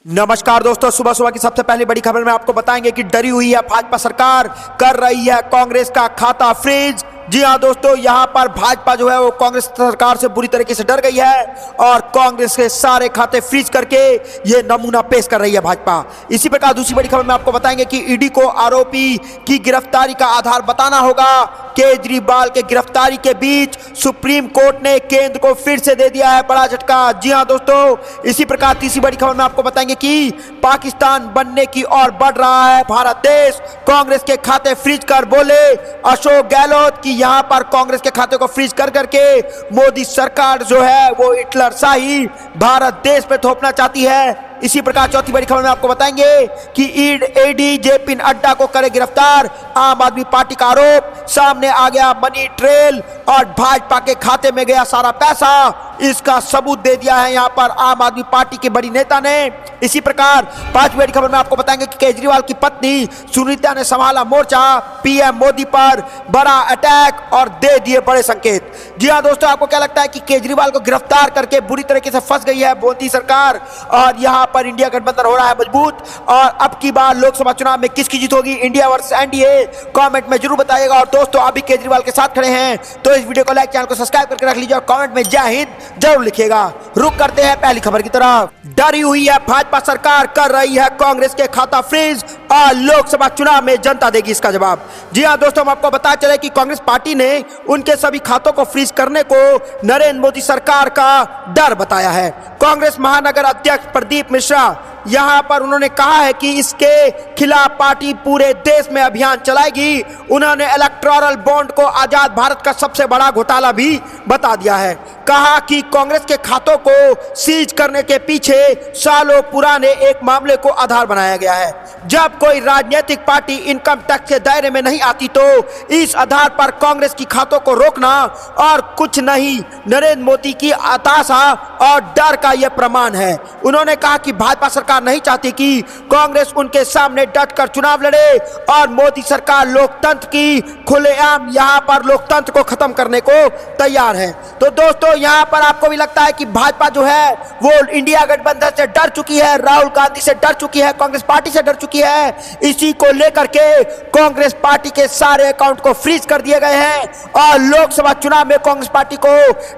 नमस्कार दोस्तों, सुबह सुबह की सबसे पहली बड़ी खबर में आपको बताएंगे कि डरी हुई है भाजपा सरकार, कर रही है कांग्रेस का खाता फ्रीज। जी हां दोस्तों, यहां पर भाजपा जो है वो कांग्रेस सरकार से बुरी तरीके से डर गई है और कांग्रेस के सारे खाते फ्रीज करके ये नमूना पेश कर रही है भाजपा। इसी प्रकार दूसरी बड़ी खबर में आपको बताएंगे कि ईडी को आरोपी की गिरफ्तारी का आधार बताना होगा। केजरीवाल के गिरफ्तारी के बीच सुप्रीम कोर्ट ने केंद्र को फिर से दे दिया है बड़ा झटका। जी हां दोस्तों, इसी प्रकार तीसरी बड़ी खबर में आपको बताएंगे कि पाकिस्तान बनने की ओर बढ़ रहा है भारत देश। कांग्रेस के खाते फ्रीज कर बोले अशोक गहलोत की यहां पर कांग्रेस के खाते को फ्रीज कर करके मोदी सरकार जो है वो हिटलर शाही भारत देश पे थोपना चाहती है। इसी प्रकार चौथी बड़ी खबर में आपको बताएंगे कि ईडी जेपी नड्डा को करे गिरफ्तार। आम आदमी पार्टी का आरोप, सामने आ गया मनी ट्रेल और भाजपा के खाते में गया सारा पैसा, इसका सबूत दे दिया है यहां पर आम आदमी पार्टी के बड़ी नेता ने। इसी प्रकार पांचवी बड़ी खबर में आपको बताएंगे कि केजरीवाल की पत्नी सुनीता ने संभाला मोर्चा, पीएम मोदी पर बड़ा अटैक और दे दिए बड़े संकेत। जी हां दोस्तों, आपको क्या लगता है कि केजरीवाल को गिरफ्तार करके बुरी तरीके से फंस गई है मोदी सरकार और यहां पर इंडिया गठबंधन हो रहा है मजबूत? और अब की बार लोकसभा चुनाव में किसकी जीत होगी, इंडिया वर्सेस एनडीए? कमेंट में जरूर बताइएगा। और दोस्तों, अभी केजरीवाल के साथ खड़े हैं तो इस वीडियो को लाइक, चैनल को सब्सक्राइब करके रख लीजिए और कमेंट में जय हिंद जरूर लिखिएगा। रुक करते हैं पहली खबर की तरफ। डरी हुई है भाजपा सरकार, कर रही है कांग्रेस के खाता फ्रीज और लोकसभा चुनाव में जनता देगी इसका जवाब। जी हां दोस्तों, हम आपको बता चले कि कांग्रेस पार्टी ने उनके सभी खातों को फ्रीज करने को नरेंद्र मोदी सरकार का डर बताया है। कांग्रेस महानगर अध्यक्ष प्रदीप मिश्रा यहां पर उन्होंने कहा है कि इसके खिलाफ पार्टी पूरे देश में अभियान चलाएगी। उन्होंने इलेक्टोरल बॉन्ड को आजाद भारत का सबसे बड़ा घोटाला भी बता दिया है। कहा कि कांग्रेस के खातों को सीज करने के पीछे सालों पुराने एक मामले को आधार बनाया गया है। जब कोई राजनीतिक पार्टी इनकम टैक्स के दायरे में नहीं आती तो इस आधार पर कांग्रेस की खातों को रोकना और कुछ नहीं, नरेंद्र मोदी की हताशा और डर का यह प्रमाण है। उन्होंने कहा कि भाजपा सरकार नहीं चाहती कि कांग्रेस उनके सामने डटकर चुनाव लड़े और मोदी सरकार लोकतंत्र की खुलेआम यहां पर लोकतंत्र को खत्म करने को तैयार है। तो दोस्तों, यहां पर आपको भी लगता है कि भाजपा जो है वो इंडिया गठबंधन से डर चुकी है, राहुल गांधी से डर चुकी है, कांग्रेस पार्टी से डर चुकी है। इसी को लेकर के कांग्रेस पार्टी के सारे अकाउंट को फ्रीज कर दिए गए हैं और लोकसभा चुनाव में कांग्रेस पार्टी को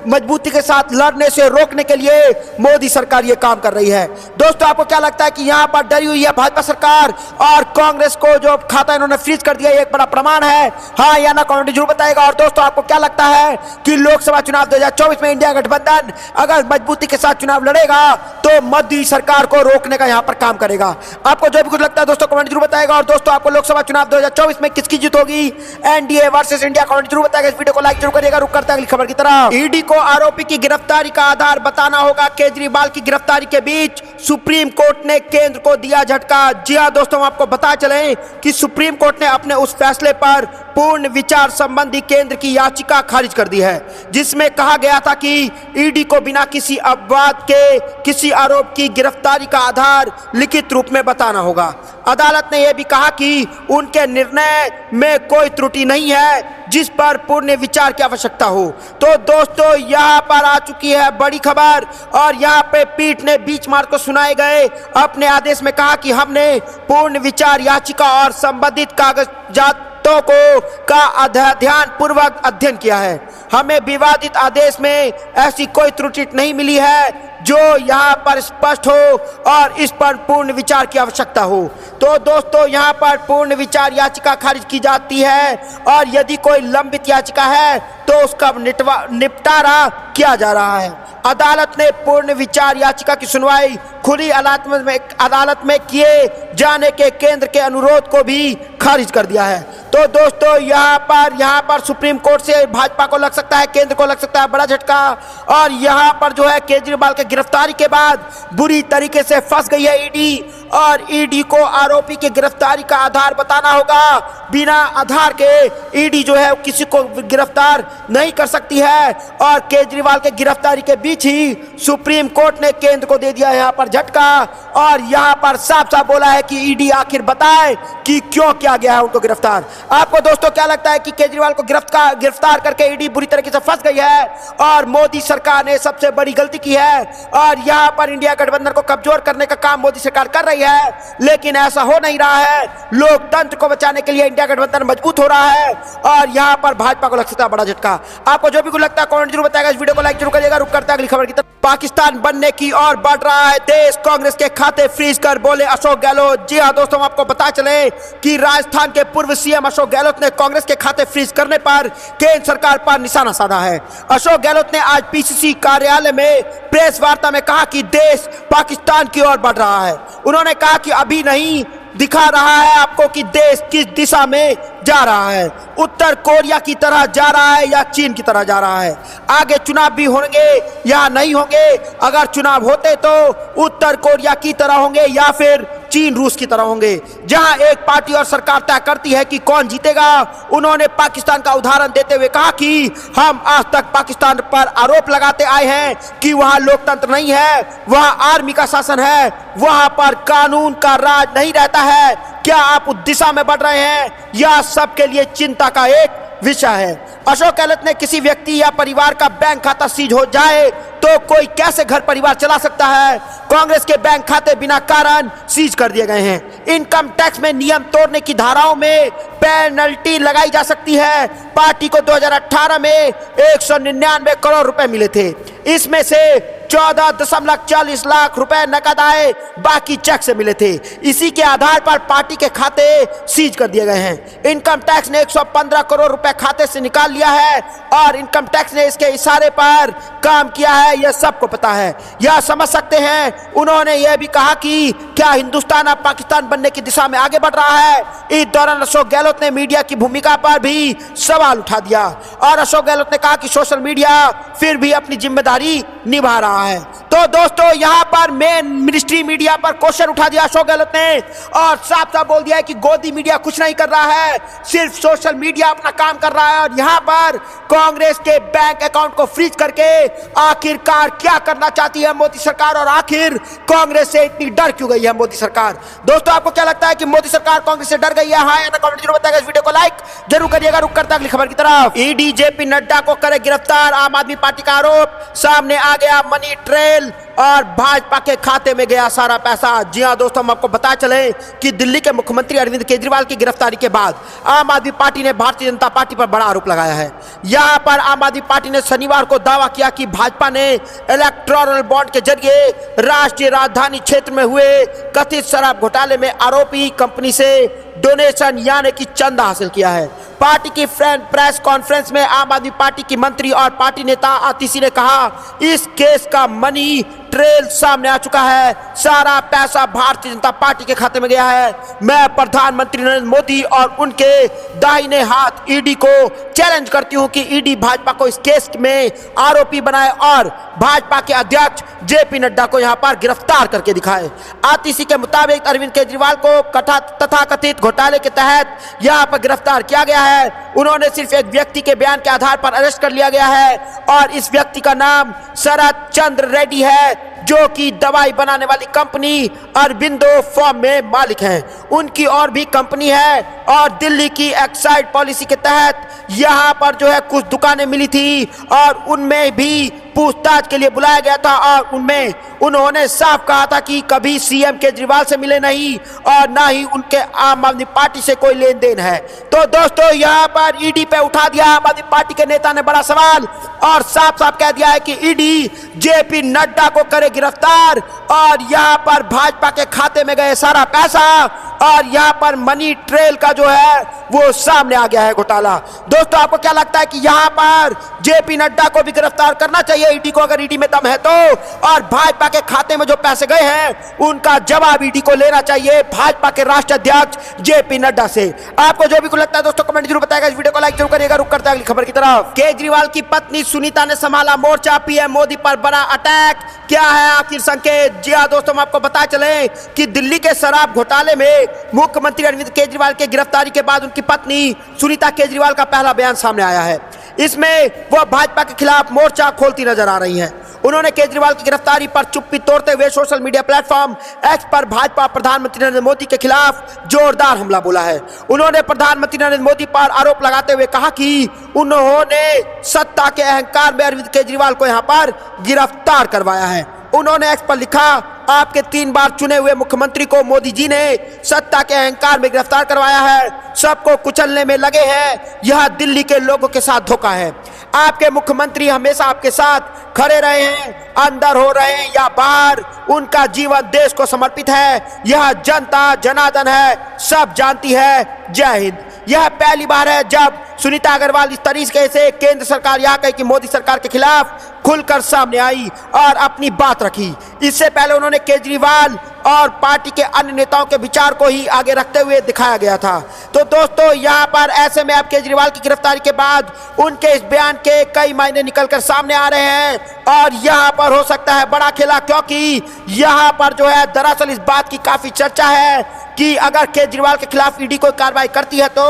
मजबूती के साथ लड़ने से रोकने के लिए मोदी सरकार ये काम कर रही है। दोस्तों, आपको क्या लगता है कि यहां पर डरी हुई है भाजपा सरकार और कांग्रेस को जो खाता इन्होंने फ्रीज कर दिया एक बड़ा प्रमाण है? हाँ या ना कमेंट जरूर बताएगा। और दोस्तों, आपको क्या लगता है कि लोकसभा चुनाव 2024 में इंडिया गठबंधन अगर मजबूती के साथ चुनाव लड़ेगा तो मोदी सरकार को रोकने का यहां पर काम करेगा? आपको जो भी कुछ लगता है दोस्तों कमेंट जरूर बताएगा। और दोस्तों, आपको लोकसभा चुनाव 2024 में किसकी जीत होगी, एनडीए वर्सेस इंडिया? कमेंट जरूर बताएगा। इस वीडियो को लाइक जरूर करिएगा। रुक करते हैं अगली खबर की तरफ। ईडी को आरोपी की गिरफ्तारी का आधार बताना होगा। केजरीवाल की गिरफ्तारी के बीच सुप्रीम कोर्ट ने केंद्र को दिया झटका। जी हां दोस्तों, हम आपको बता चलें कि सुप्रीम कोर्ट ने अपने उस फैसले पर पूर्ण विचार संबंधी केंद्र की याचिका खारिज कर दी है, जिसमें कहा गया था कि ईडी को बिना किसी अपवाद के किसी आरोप की गिरफ्तारी का आधार लिखित रूप में बताना होगा। अदालत ने यह भी कहा कि उनके निर्णय में कोई त्रुटि नहीं है जिस पर पूर्ण विचार की आवश्यकता हो। तो दोस्तों, यहाँ पर आ चुकी है बड़ी खबर और यहाँ पे पीठ ने बीच मार्च को सुनाए गए अपने आदेश में कहा कि हमने पूर्ण विचार याचिका और संबंधित कागजातों का ध्यान पूर्वक अध्ययन किया है। हमें विवादित आदेश में ऐसी कोई त्रुटि नहीं मिली है जो यहाँ पर स्पष्ट हो और इस पर पूर्ण विचार की आवश्यकता हो। तो दोस्तों, यहाँ पर पूर्ण विचार याचिका खारिज की जाती है और यदि कोई लंबित याचिका है तो उसका निपटारा किया जा रहा है। अदालत ने पूर्ण विचार याचिका की सुनवाई खुली अदालत में किए जाने के केंद्र के अनुरोध को भी खारिज कर दिया है। तो दोस्तों, यहाँ पर सुप्रीम कोर्ट से भाजपा को लग सकता है, केंद्र को लग सकता है बड़ा झटका और यहाँ पर जो है केजरीवाल के गिरफ्तारी के बाद बुरी तरीके से फंस गई है ईडी और ईडी को आरोपी की गिरफ्तारी का आधार बताना होगा। बिना आधार के ईडी जो है किसी को गिरफ्तार नहीं कर सकती है। और केजरीवाल के गिरफ्तारी के बीच ही सुप्रीम कोर्ट ने केंद्र को दे दिया यहां पर झटका और यहां पर साफ साफ बोला है कि ईडी आखिर बताए कि क्यों किया गया है उनको गिरफ्तार। आपको दोस्तों क्या लगता है कि केजरीवाल को गिरफ्तार करके ईडी बुरी तरीके से फंस गई है और मोदी सरकार ने सबसे बड़ी गलती की है और यहां पर इंडिया गठबंधन को कमजोर करने का काम मोदी सरकार कर रही है, लेकिन ऐसा हो नहीं रहा है। लोकतंत्र को बचाने के लिए इंडिया गठबंधन मजबूत हो रहा है और यहां पर भाजपा को लग सकता है बड़ा झटका। आपको जो भी कुछ लगता है कमेंट जरूर बताएगा। इस वीडियो को लाइक जरूर करिएगा। रुक करते हैं अगली खबर की तरफ। पाकिस्तान बनने की ओर बढ़ रहा है देश, कांग्रेस के खाते फ्रीज कर बोले अशोक गहलोत। जी हां दोस्तों, आपको पता चले कि राजस्थान के पूर्व सीएम अशोक गहलोत ने कांग्रेस के खाते फ्रीज करने पर केंद्र सरकार पर निशाना साधा है। अशोक गहलोत ने आज पीसीसी कार्यालय में प्रेस वार्ता में कहा कि देश पाकिस्तान की ओर बढ़ रहा है। उन्होंने कहा कि अभी नहीं दिखा रहा है आपको कि देश किस दिशा में जा रहा है, उत्तर कोरिया की तरह जा रहा है या चीन की तरह जा रहा है। आगे चुनाव भी होंगे या नहीं होंगे, अगर चुनाव होते तो उत्तर कोरिया की तरह होंगे या फिर चीन रूस की तरह होंगे, जहां एक पार्टी और सरकार तय करती है कि कौन जीतेगा। उन्होंने पाकिस्तान का उदाहरण देते हुए कहा कि हम आज तक पाकिस्तान पर आरोप लगाते आए हैं कि वहां लोकतंत्र नहीं है, वहां आर्मी का शासन है, वहां पर कानून का राज नहीं रहता है। क्या आप उस दिशा में बढ़ रहे हैं? यह सबके लिए चिंता का एक विषय है। अशोक गहलोत ने किसी व्यक्ति या परिवार का बैंक खाता सीज हो जाए तो कोई कैसे घर परिवार चला सकता है? कांग्रेस के बैंक खाते बिना कारण सीज कर दिए गए हैं। इनकम टैक्स में नियम तोड़ने की धाराओं में पेनल्टी लगाई जा सकती है। पार्टी को 2018 में 199 करोड़ रुपए मिले थे, इसमें से 14.40 लाख रुपए नकद आए, बाकी चेक से मिले थे। इसी के आधार पर पार्टी के खाते सीज कर दिए गए हैं। इनकम टैक्स ने 115 करोड़ रुपए खाते से निकाल लिया है और इनकम टैक्स ने इसके इशारे पर काम किया है, यह सबको पता है, यह समझ सकते हैं। उन्होंने यह भी कहा कि क्या हिंदुस्तान अब पाकिस्तान बनने की दिशा में आगे बढ़ रहा है। इस दौरान अशोक गहलोत ने मीडिया की भूमिका पर भी सवाल उठा दिया और अशोक गहलोत ने कहा कि सोशल मीडिया फिर भी अपनी जिम्मेदारी निभा रहा है। तो दोस्तों यहां पर मेन मिनिस्ट्री मीडिया पर क्वेश्चन उठा दिया अशोक गहलोत ने और साफ साफ बोल दिया है कि गोदी मीडिया कुछ नहीं कर रहा है, सिर्फ सोशल मीडिया अपना काम कर रहा है। और यहां पर कांग्रेस के बैंक अकाउंट को फ्रीज करके आखिरकार क्या करना चाहती है मोदी सरकार और आखिर कांग्रेस से इतनी डर क्यों गई है मोदी सरकार? दोस्तों आपको क्या लगता है कि मोदी सरकार कांग्रेस से डर गई है? हाँ या ना कमेंट जरूर बताइएगा। इस वीडियो को लाइक जरूर करिएगा। रुक करता अगली खबर की तरफ। ईडी जेपी नड्डा को करे गिरफ्तार, आम आदमी पार्टी का आरोप सामने आ गया। मनी ट्रेल और भाजपा के खाते में गया सारा पैसा। जी हां दोस्तों, हम आपको बता चले कि दिल्ली के मुख्यमंत्री अरविंद केजरीवाल की गिरफ्तारी के बाद आम आदमी पार्टी ने भारतीय जनता पार्टी पर बड़ा आरोप लगाया है। यहां पर आम आदमी पार्टी ने शनिवार को दावा किया कि भाजपा ने इलेक्टोरल बॉन्ड के जरिए राष्ट्रीय राजधानी क्षेत्र में हुए कथित शराब घोटाले में आरोपी कंपनी से डोनेशन यानी कि चंदा हासिल किया है। पार्टी की प्रेस कॉन्फ्रेंस में आम आदमी पार्टी की मंत्री और पार्टी नेता आतिशी ने कहा, इस केस का मनी ट्रेल सामने आ चुका है, सारा पैसा भारतीय जनता पार्टी के खाते में गया है। मैं प्रधानमंत्री नरेंद्र मोदी और उनके दाहिने हाथ ईडी को चैलेंज करती हूं कि ईडी भाजपा को इस केस में आरोपी बनाए और भाजपा के अध्यक्ष जेपी नड्डा को यहां पर गिरफ्तार करके दिखाए। आतिशी के मुताबिक अरविंद केजरीवाल को तथाकथित घोटाले के तहत यहां पर गिरफ्तार किया गया है। उन्होंने सिर्फ एक व्यक्ति के बयान के आधार पर अरेस्ट कर लिया गया है और इस व्यक्ति का नाम शरद चंद्र रेड्डी है, जो कि दवाई बनाने वाली कंपनी अरबिंदो फार्म में मालिक हैं। उनकी और भी कंपनी है और दिल्ली की एक्साइज पॉलिसी के तहत यहां पर जो है कुछ दुकानें मिली थी और उनमें भी पूछताछ के लिए बुलाया गया था और उनमें उन्होंने साफ कहा था कि कभी सीएम केजरीवाल से मिले नहीं और ना ही उनके आम आदमी पार्टी से कोई लेन देन है। तो दोस्तों यहां पर ईडी पे उठा दिया आम आदमी पार्टी के नेता ने बड़ा सवाल और साफ साफ कह दिया है कि ईडी जेपी नड्डा को करे गिरफ्तार और यहां पर भाजपा के खाते में गए सारा पैसा और यहां पर मनी ट्रेल का जो है वो सामने आ गया है घोटाला। दोस्तों आपको क्या लगता है कि यहां पर जेपी नड्डा को भी गिरफ्तार करना चाहिए ईडी को, अगर ईडी में दम है तो, और भाजपा के खाते में जो पैसे गए हैं उनका जवाब ईडी को लेना चाहिए भाजपा के राष्ट्रीय अध्यक्ष जेपी नड्डा से। आपको जो भी कुछ लगता है दोस्तों कमेंट जरूर बताएगा। इस वीडियो को लाइक जरूर करिएगा। रुक करते हैं अगली खबर की तरफ। केजरीवाल की पत्नी सुनीता ने संभाला मोर्चा, पीएम मोदी पर बड़ा अटैक। क्या है आखिर संकेत? जी हाँ दोस्तों, हम आपको बता चले कि दिल्ली के शराब घोटाले में मुख्यमंत्री अरविंद केजरीवाल की गिरफ्तारी के बाद उनकी पत्नी सुनीता केजरीवाल का पहला बयान सामने आया है। इसमें वह भाजपा के खिलाफ मोर्चा खोलती नजर आ रही हैं। उन्होंने केजरीवाल की गिरफ्तारी पर चुप्पी तोड़ते हुए सोशल मीडिया प्लेटफॉर्म एक्स पर भाजपा प्रधानमंत्री नरेंद्र मोदी के खिलाफ जोरदार हमला बोला है। उन्होंने प्रधानमंत्री नरेंद्र मोदी पर आरोप लगाते हुए कहा कि उन्होंने सत्ता के अहंकार में अरविंद केजरीवाल को यहां पर गिरफ्तार करवाया है। उन्होंने एक्स पर लिखा, आपके 3 बार चुने हुए मुख्यमंत्री को मोदी जी ने सत्ता के अहंकार में गिरफ्तार करवाया है, सबको कुचलने में लगे हैं। यह दिल्ली के लोगों के साथ धोखा है। आपके मुख्यमंत्री हमेशा आपके साथ खड़े रहे हैं, अंदर हो रहे हैं या बाहर, उनका जीवन देश को समर्पित है। यह जनता जनार्दन है, सब जानती है। जय हिंद। यह पहली बार है जब सुनीता अग्रवाल इस तरीके से केंद्र सरकार या कहीं की मोदी सरकार के खिलाफ खुलकर सामने आई और अपनी बात रखी। इससे पहले उन्होंने केजरीवाल और पार्टी के अन्य नेताओं के विचार को ही आगे रखते हुए दिखाया गया था। तो दोस्तों, यहाँ पर ऐसे में अब केजरीवाल की गिरफ्तारी के बाद उनके इस बयान के कई मायने निकलकर सामने आ रहे हैं और यहाँ पर हो सकता है बड़ा खेला, क्योंकि यहाँ पर जो है दरअसल इस बात की काफी चर्चा है कि अगर केजरीवाल के खिलाफ ईडी कोई कार्रवाई करती है तो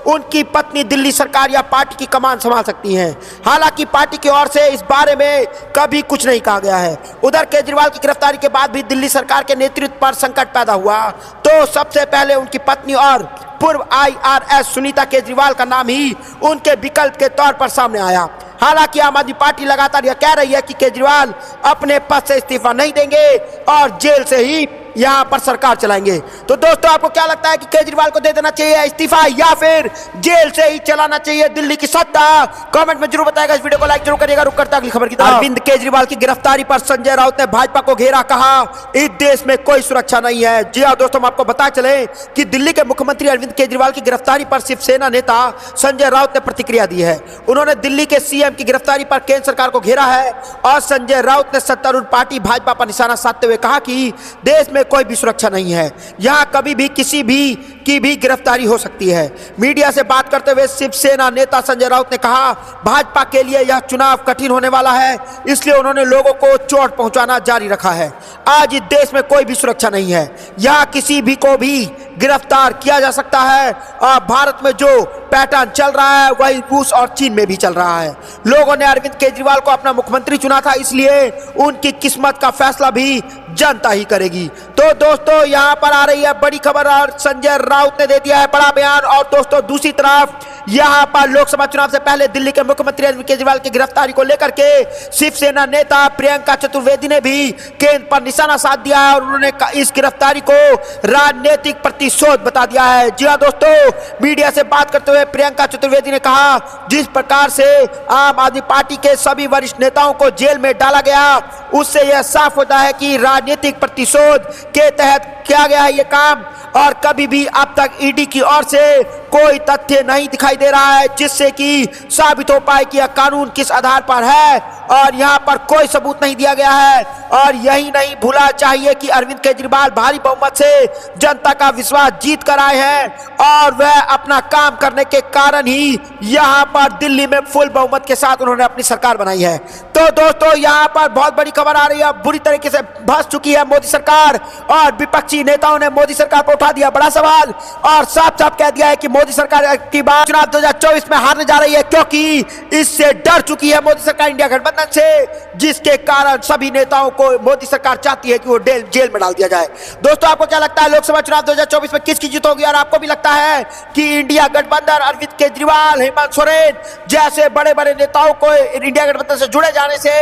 उनकी पत्नी दिल्ली सरकार या पार्टी की कमान संभाल सकती हैं। हालांकि पार्टी की ओर से इस बारे में कभी कुछ नहीं कहा गया है। उधर केजरीवाल की गिरफ्तारी के बाद भी दिल्ली सरकार के नेतृत्व पर संकट पैदा हुआ तो सबसे पहले उनकी पत्नी और पूर्व IRS सुनीता केजरीवाल का नाम ही उनके विकल्प के तौर पर सामने आया। हालांकि आम आदमी पार्टी लगातार यह कह रही है कि केजरीवाल अपने पद से इस्तीफा नहीं देंगे और जेल से ही यहां पर सरकार चलाएंगे। तो दोस्तों, आपको क्या लगता है कि केजरीवाल को दे देना चाहिए इस्तीफा या फिर जेल से ही चलाना चाहिए दिल्ली की सत्ता? कमेंट में जरूर बताएगा। इस वीडियो को लाइक जरूर करिएगा। रुक करता अगली खबर की तरफ। अरविंद केजरीवाल की गिरफ्तारी पर संजय राउत ने भाजपा को घेरा, कहा इस देश में कोई सुरक्षा नहीं है। जी हाँ दोस्तों, हम आपको बता चले कि दिल्ली के मुख्यमंत्री अरविंद केजरीवाल की गिरफ्तारी पर शिवसेना नेता संजय राउत ने प्रतिक्रिया दी है। उन्होंने दिल्ली के सीएम की गिरफ्तारी पर केंद्र सरकार को घेरा है और संजय राउत ने सत्तारूढ़ पार्टी भाजपा पर निशाना साधते हुए कहा कि देश में कोई भी सुरक्षा नहीं है, यहां कभी भी किसी भी की भी गिरफ्तारी हो सकती है। मीडिया से बात करते हुए शिवसेना नेता संजय राउत ने कहा, भाजपा के लिए यह चुनाव कठिन होने वाला है, इसलिए उन्होंने लोगों को चोट पहुंचाना जारी रखा है। आज इस देश में कोई भी सुरक्षा नहीं है, यहां किसी भी को भी गिरफ्तार किया जा सकता है और भारत में जो पैटर्न चल रहा है वही रूस और चीन में भी चल रहा है। लोगों ने अरविंद केजरीवाल को अपना मुख्यमंत्री चुना था, इसलिए उनकी किस्मत का फैसला भी जनता ही करेगी। तो दोस्तों, यहां पर आ रही है बड़ी खबर और संजय राउत ने दे दिया है बड़ा बयान। और दोस्तों, दूसरी तरफ यहां पर लोकसभा चुनाव से पहले दिल्ली के मुख्यमंत्री अरविंद केजरीवाल की गिरफ्तारी को लेकर के शिवसेना नेता प्रियंका चतुर्वेदी ने भी केंद्र पर निशाना साध दिया है और उन्होंने इस गिरफ्तारी को राजनीतिक प्रतिशोध बता दिया है। जी हां दोस्तों, मीडिया से बात करते हुए प्रियंका चतुर्वेदी ने कहा, जिस प्रकार से आम आदमी पार्टी के सभी वरिष्ठ नेताओं को जेल में डाला गया, उससे यह साफ होता है कि राजनीतिक प्रतिशोध के तहत किया गया है ये काम और कभी भी अब तक ईडी की ओर से कोई तथ्य नहीं दिखाई दे रहा है जिससे कि साबित हो पाए कि यह कानून किस आधार पर है और यहाँ पर कोई सबूत नहीं दिया गया है। और यही नहीं भूलना चाहिए कि अरविंद केजरीवाल भारी बहुमत से जनता का विश्वास जीत कर आए हैं और वह अपना काम करने के कारण ही यहाँ पर दिल्ली में फुल बहुमत के साथ उन्होंने अपनी सरकार बनाई है। तो दोस्तों, यहाँ पर बहुत बड़ी खबर आ रही है, बुरी तरीके से फंस चुकी है मोदी सरकार और विपक्षी नेताओं ने मोदी सरकार पर उठा दिया बड़ा सवाल और साफ साफ कह दिया है कि मोदी सरकार की बार चुनाव 2024 में हारने जा रही है, क्योंकि इससे डर चुकी है मोदी सरकार इंडिया गठबंधन से, जिसके कारण सभी नेताओं को मोदी सरकार चाहती है कि वो जेल में डाल दिया जाए। दोस्तों, आपको क्या लगता है लोकसभा चुनाव 2024 में किसकी जीत होगी और आपको भी लगता है कि इंडिया गठबंधन अरविंद केजरीवाल, हेमंत सोरेन जैसे बड़े बड़े नेताओं को इंडिया गठबंधन से जुड़े जाने से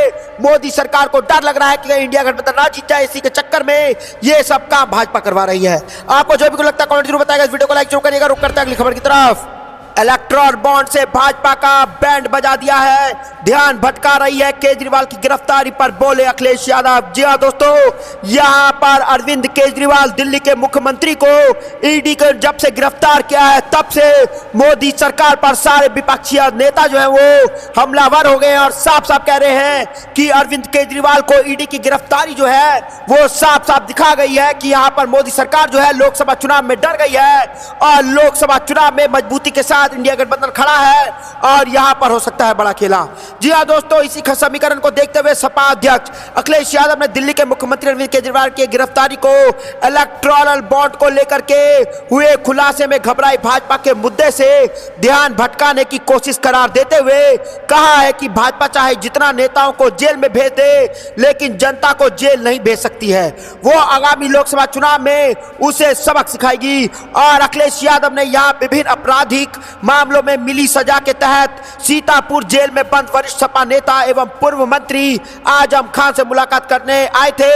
मोदी सरकार को डर लग रहा है कि इंडिया गठबंधन ना जीत जाए, इसी के चक्कर में ये सब काम भाजपा करवा रही है? आपको जो भी लगता है कमेंट जरूर बताएगा। इस वीडियो को लाइक जरूर करिएगा। रुक करते हैं अगली खबर की तरफ। इलेक्ट्रॉल बॉन्ड से भाजपा का बैंड बजा दिया है, ध्यान भटका रही है केजरीवाल की गिरफ्तारी पर, बोले अखिलेश यादव। जी हां दोस्तों, यहां पर अरविंद केजरीवाल दिल्ली के मुख्यमंत्री को ईडी को जब से गिरफ्तार किया है तब से मोदी सरकार पर सारे विपक्षी नेता जो है वो हमलावर हो गए और साफ साफ कह रहे हैं कि अरविंद केजरीवाल को ईडी की गिरफ्तारी जो है वो साफ साफ दिखा गई है कि यहां पर मोदी सरकार जो है लोकसभा चुनाव में डर गई है और लोकसभा चुनाव में मजबूती के साथ बाद इंडिया गठबंधन खड़ा है और यहां पर हो सकता है बड़ा खेला। जी हां दोस्तों, इसी समीकरण को देखते हुए सपा अध्यक्ष अखिलेश यादव ने दिल्ली के मुख्यमंत्री अरविंद केजरीवाल की गिरफ्तारी को इलेक्टोरल बॉन्ड को लेकर के हुए खुलासे में घबराई भाजपा के मुद्दे से ध्यान भटकाने की कोशिश करार देते हुए कहा है कि भाजपा चाहे जितना नेताओं को जेल में भेज दे, लेकिन जनता को जेल नहीं भेज सकती है। वो आगामी लोकसभा चुनाव में उसे सबक सिखाएगी। और अखिलेश यादव ने यहां विभिन्न आपराधिक मामलों में मिली सजा के तहत सीतापुर जेल में बंद वरिष्ठ सपा नेता एवं पूर्व मंत्री आजम खान से मुलाकात करने आए थे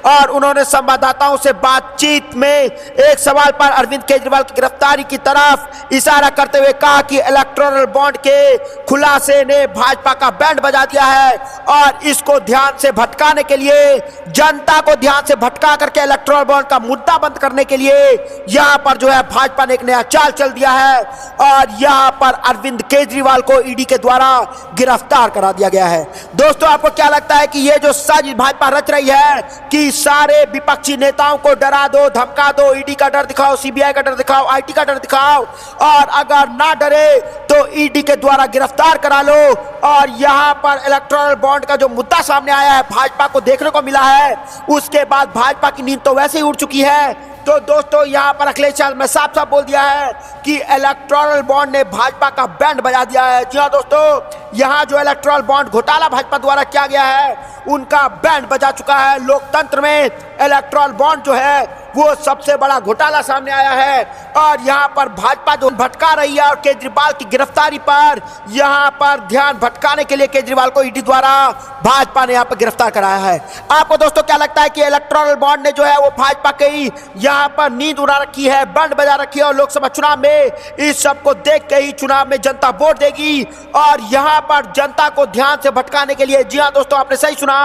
और उन्होंने संवाददाताओं से बातचीत में एक सवाल पर अरविंद केजरीवाल की गिरफ्तारी की तरफ इशारा करते हुए कहा कि इलेक्टोरल बॉन्ड के खुलासे ने भाजपा का बैंड बजा दिया है और इसको ध्यान से भटकाने के लिए, जनता को ध्यान से भटका करके इलेक्टोरल बॉन्ड का मुद्दा बंद करने के लिए यहां पर जो है भाजपा ने एक नया चाल चल दिया है और यहां पर अरविंद केजरीवाल को ईडी के द्वारा गिरफ्तार करा दिया गया है। दोस्तों, आपको क्या लगता है कि ये जो साजिश भाजपा रच रही है कि सारे विपक्षी नेताओं को डरा दो, धमका दो, ईडी का डर दिखाओ, सीबीआई का डर दिखाओ, आईटी का डर दिखाओ और अगर ना डरे तो ईडी के द्वारा गिरफ्तार करा लो। और यहां पर इलेक्टोरल बॉन्ड का जो मुद्दा सामने आया है भाजपा को देखने को मिला है, उसके बाद भाजपा की नींद तो वैसे ही उड़ चुकी है। तो दोस्तों, यहां पर अखिलेश यादव ने साफ साफ बोल दिया है कि इलेक्टोरल बॉन्ड ने भाजपा का बैंड बजा दिया है। जी हां दोस्तों, यहां जो इलेक्टोरल बॉन्ड घोटाला भाजपा द्वारा किया गया है उनका बैंड बजा चुका है। लोकतंत्र में इलेक्टोरल बॉन्ड जो है वो सबसे बड़ा घोटाला सामने आया है और यहां पर भाजपा जो भटका रही है और केजरीवाल की गिरफ्तारी पर यहां पर ध्यान भटकाने के लिए केजरीवाल को ईडी द्वारा भाजपा ने यहां पर गिरफ्तार कराया है। आपको दोस्तों क्या लगता है कि इलेक्टोरल बॉन्ड ने जो है वो भाजपा की यहां पर नींद उड़ा रखी है, बैंड बजा रखी है और लोकसभा चुनाव में इस सब को देख के ही चुनाव में जनता वोट देगी और यहां पर जनता को ध्यान से भटकाने के लिए, जी हां दोस्तों आपने सही सुना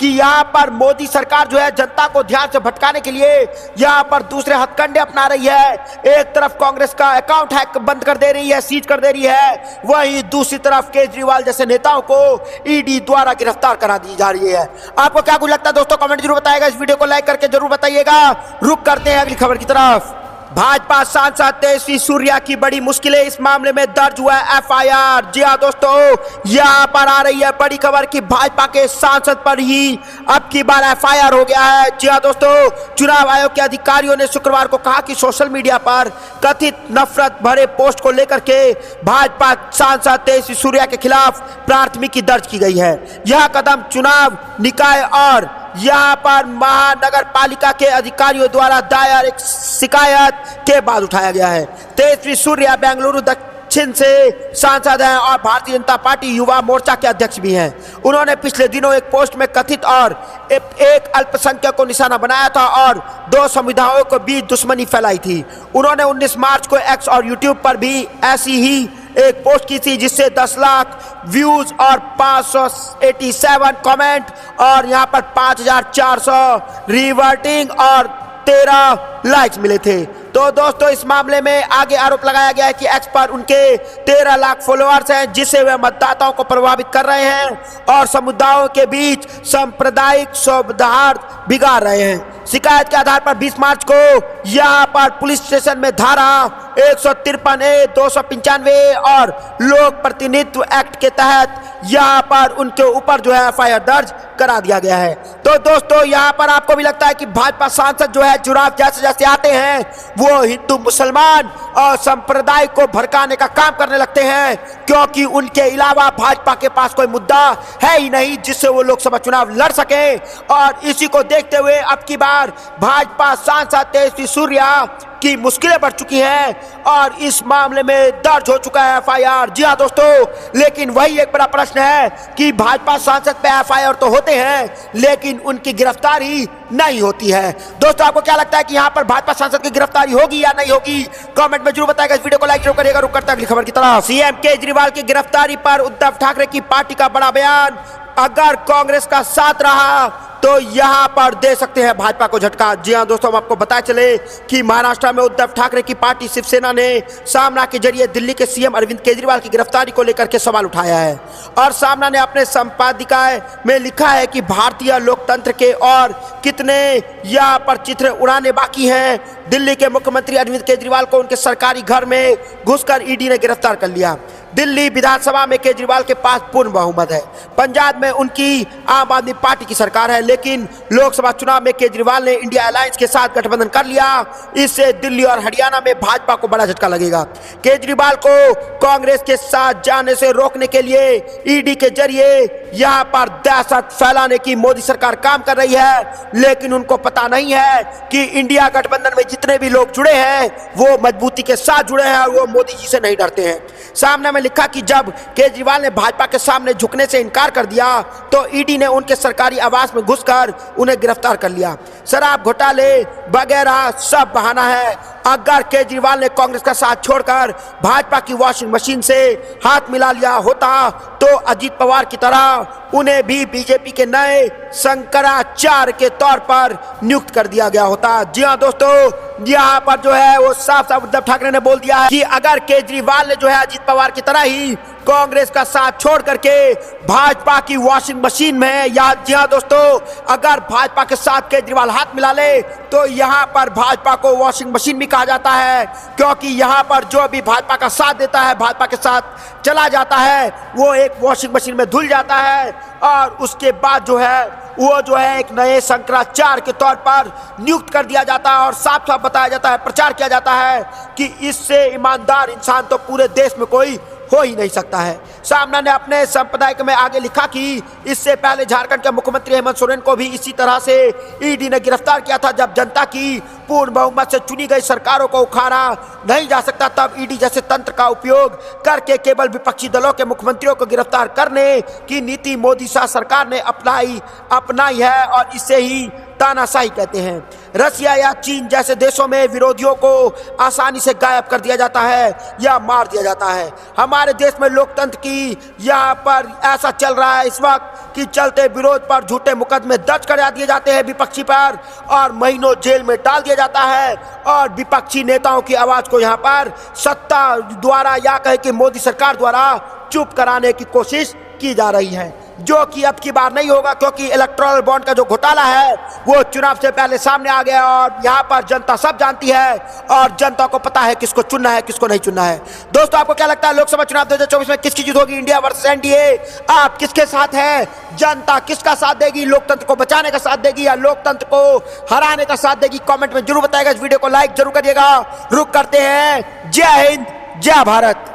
कि यहां पर मोदी सरकार जो है जनता को ध्यान से भटकाने के लिए यहां पर दूसरे हथकंडे अपना रही है। एक तरफ कांग्रेस का अकाउंट हैक बंद कर दे रही है, सीज कर दे रही है, वहीं दूसरी तरफ केजरीवाल जैसे नेताओं को ईडी द्वारा गिरफ्तार करा दी जा रही है। आपको क्या कुछ लगता है दोस्तों, कमेंट जरूर बताइएगा, इस वीडियो को लाइक करके जरूर बताइएगा। रुक करते हैं अगली खबर की तरफ। भाजपा सांसद तेजस्वी सूर्या की बड़ी मुश्किलें, इस मामले में दर्ज हुआ है एफआईआर। जी हां दोस्तों, यहां पर आ रही है बड़ी खबर कि भाजपा के सांसद पर ही अब की बार एफआईआर हो गया है। जी हां दोस्तों, चुनाव आयोग के अधिकारियों ने शुक्रवार को कहा कि सोशल मीडिया पर कथित नफरत भरे पोस्ट को लेकर के भाजपा सांसद तेजस्वी सूर्या के खिलाफ प्राथमिकी दर्ज की गई है। यह कदम चुनाव निकाय और यहां पर महानगर पालिका के अधिकारियों द्वारा दायर एक शिकायत के बाद उठाया गया है। तेजस्वी सूर्या बेंगलुरु दक्षिण से सांसद हैं और भारतीय जनता पार्टी युवा मोर्चा के अध्यक्ष भी हैं। उन्होंने पिछले दिनों एक पोस्ट में कथित और एक अल्पसंख्यक को निशाना बनाया था और दो समुदायों के बीच दुश्मनी फैलाई थी। उन्होंने 19 मार्च को एक्स और यूट्यूब पर भी ऐसी ही एक पोस्ट की थी जिससे 10 लाख व्यूज और 587 कमेंट और यहां पर 5400 रिवर्टिंग और 13 लाइक्स मिले थे। तो दोस्तों, इस मामले में आगे आरोप लगाया गया है कि एक्स पर उनके 13 लाख फॉलोअर्स हैं जिससे वे मतदाताओं को प्रभावित कर रहे हैं और समुदायों के बीच सांप्रदायिक सौहार्द बिगाड़ रहे हैं। शिकायत के आधार पर 20 मार्च को यहां पर पुलिस स्टेशन में धारा 153A, 295 और लोक प्रतिनिधित्व एक्ट के तहत यहां पर उनके ऊपर जो है एफआईआर दर्ज करा दिया गया है। तो दोस्तों, यहां पर आपको भी लगता है कि भाजपा सांसद जो है चुनाव जैसे जैसे आते हैं वो हिंदू मुसलमान और संप्रदाय को भड़काने का काम करने लगते हैं, क्योंकि उनके अलावा भाजपा के पास कोई मुद्दा है ही नहीं जिससे वो लोकसभा चुनाव लड़ सके। और इसी को देखते हुए अब की बार भाजपा सांसद तेजस्वी सूर्या की मुश्किलें बढ़ चुकी हैं और इस मामले में दर्ज हो चुका है एफआईआर। जी हां दोस्तों, लेकिन वही एक बड़ा प्रश्न है कि भाजपा सांसद पे एफआईआर तो होते हैं लेकिन उनकी गिरफ्तारी नहीं होती है। दोस्तों, आपको क्या लगता है कि यहां पर भाजपा सांसद की गिरफ्तारी होगी या नहीं होगी, कमेंट में जरूर बताइएगा। इस वीडियो को लाइक जरूर करिएगा। रुक करते हैं अगली खबर की तरफ। सीएम केजरीवाल की गिरफ्तारी पर उद्धव ठाकरे की पार्टी का बड़ा बयान। अगर कांग्रेस का साथ रहा तो यहां पर दे सकते हैं भाजपा को झटका। जी हां दोस्तों, हम आपको बताए चले कि महाराष्ट्र में उद्धव ठाकरे की पार्टी शिवसेना ने सामना के जरिए दिल्ली के सीएम अरविंद केजरीवाल की गिरफ्तारी को लेकर के सवाल उठाया है। और सामना ने अपने संपादिकाय में लिखा है कि भारतीय लोकतंत्र के और कितने यहां पर चित्र उड़ाने बाकी हैं। दिल्ली के मुख्यमंत्री अरविंद केजरीवाल को उनके सरकारी घर में घुसकर ईडी ने गिरफ्तार कर लिया। दिल्ली विधानसभा में केजरीवाल के पास पूर्ण बहुमत है। पंजाब में उनकी आम आदमी पार्टी की सरकार है, लेकिन लोकसभा चुनाव में केजरीवाल ने इंडिया अलायंस के साथ गठबंधन कर लिया। इससे दिल्ली और हरियाणा में भाजपा को बड़ा झटका लगेगा। केजरीवाल को कांग्रेस के साथ जाने से रोकने के लिए ईडी के जरिए यहां पर दहशत फैलाने की मोदी सरकार काम कर रही है, लेकिन उनको पता नहीं है कि इंडिया गठबंधन में जितने भी लोग जुड़े हैं वो मजबूती के साथ जुड़े हैं और वो मोदी जी से नहीं डरते हैं। सामने में लिखा कि जब केजरीवाल ने भाजपा के सामने झुकने से इनकार कर दिया तो ईडी ने उनके सरकारी आवास में घुसकर उन्हें गिरफ्तार कर लिया। शराब घोटाले वगैरह सब बहाना है। अगर केजरीवाल ने कांग्रेस का साथ छोड़कर भाजपा की वॉशिंग मशीन से हाथ मिला लिया होता तो अजीत पवार की तरह उन्हें भी बीजेपी के नए शंकराचार्य के तौर पर नियुक्त कर दिया गया होता। जी हाँ दोस्तों, यहाँ पर जो है वो साफ साफ उद्धव ठाकरे ने बोल दिया है कि अगर केजरीवाल ने जो है अजीत पवार की तरह ही कांग्रेस का साथ छोड़ करके भाजपा की वॉशिंग मशीन में या जी हाँ दोस्तों, अगर भाजपा के साथ केजरीवाल हाथ मिला ले तो यहाँ पर भाजपा को वॉशिंग मशीन भी कहा जाता है, क्योंकि यहाँ पर जो भी भाजपा का साथ देता है, भाजपा के साथ चला जाता है, वो एक वॉशिंग मशीन में धुल जाता है और उसके बाद जो है वो जो है एक नए शंकराचार्य के तौर पर नियुक्त कर दिया जाता है और साफ साफ बताया जाता है, प्रचार किया जाता है कि इससे ईमानदार इंसान तो पूरे देश में कोई हो ही नहीं सकता है। सामना ने अपने संपादक में आगे लिखा कि इससे पहले झारखंड के मुख्यमंत्री हेमंत सोरेन को भी इसी तरह से ईडी ने गिरफ्तार किया था। जब जनता की पूर्ण बहुमत से चुनी गई सरकारों को उखाड़ा नहीं जा सकता, तब ईडी जैसे तंत्र का उपयोग करके केवल विपक्षी दलों के मुख्यमंत्रियों को गिरफ्तार करने की नीति मोदी शाह सरकार ने अपनाई है और इसे ही तानाशाही कहते हैं। रसिया या चीन जैसे देशों में विरोधियों को आसानी से गायब कर दिया जाता है या मार दिया जाता है। हमारे देश में लोकतंत्र की यहाँ पर ऐसा चल रहा है इस वक्त कि चलते विरोध पर झूठे मुकदमे दर्ज करा दिए जाते हैं विपक्षी पर और महीनों जेल में डाल दिया जाता है और विपक्षी नेताओं की आवाज को यहाँ पर सत्ता द्वारा या कहे कि मोदी सरकार द्वारा चुप कराने की कोशिश की जा रही है, जो कि अब की बार नहीं होगा, क्योंकि इलेक्टोरल बॉन्ड का जो घोटाला है वो चुनाव से पहले सामने आ गया और यहाँ पर जनता सब जानती है और जनता को पता है किसको चुनना है किसको नहीं चुनना है। दोस्तों, आपको क्या लगता है लोकसभा चुनाव 2024 में किसकी जीत होगी, इंडिया वर्सेस एनडीए? आप किसके साथ हैं? जनता किसका साथ देगी? लोकतंत्र को बचाने का साथ देगी या लोकतंत्र को हराने का साथ देगी? कॉमेंट में जरूर बताएगा। इस वीडियो को लाइक जरूर करिएगा। रुक करते हैं। जय हिंद, जय भारत।